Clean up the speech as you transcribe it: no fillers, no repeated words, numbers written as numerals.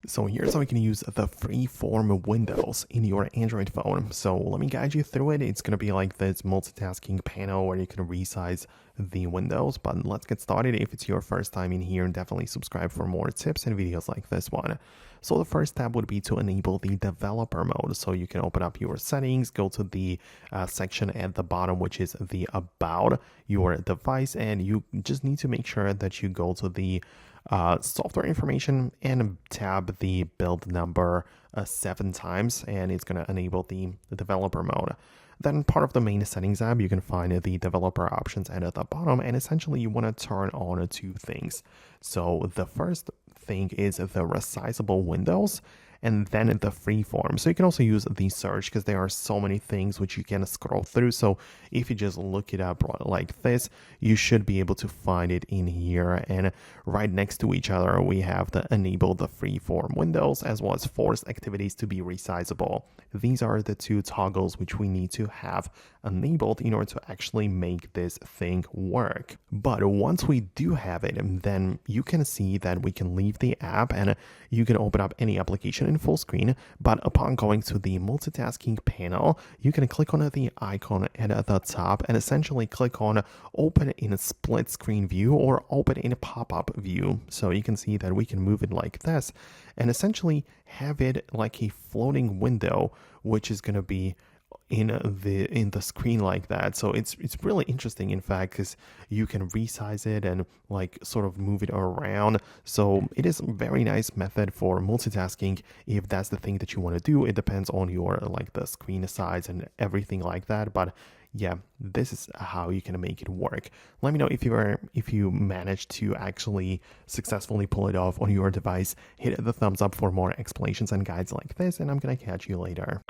So here's how you can use the Freeform Windows in your Android phone. So let me guide you through it. It's going to be like this multitasking panel where you can resize the windows, but let's get started. If it's your first time in here, definitely subscribe for more tips and videos like this one. So the first step would be to enable the developer mode. So you can open up your settings, go to the section at the bottom, which is the about your device, and you just need to make sure that you go to the software information and tab the build number 7 times, and it's going to enable the developer mode. Then part of the main settings app, you can find the developer options at the bottom, and essentially you want to turn on 2 things. So the first thing is the resizable windows, and then the freeform. So you can also use the search because there are so many things which you can scroll through. So if you just look it up like this, you should be able to find it in here. And right next to each other, we have the enable the freeform windows as well as force activities to be resizable. These are the 2 toggles which we need to have enabled in order to actually make this thing work. But once we do have it, then you can see that we can leave the app and you can open up any application in full screen. But upon going to the multitasking panel, you can click on the icon at the top and essentially click on open in a split screen view or open in a pop-up view. So you can see that we can move it like this and essentially have it like a floating window, which is going to be in the screen like that. So it's really interesting, in fact, because you can resize it and like sort of move it around. So it is a very nice method for multitasking if that's the thing that you want to do. It depends on your like the screen size and everything like that, but yeah, this is how you can make it work. Let me know if you managed to actually successfully pull it off on your device. Hit the thumbs up for more explanations and guides like this, and I'm gonna catch you later.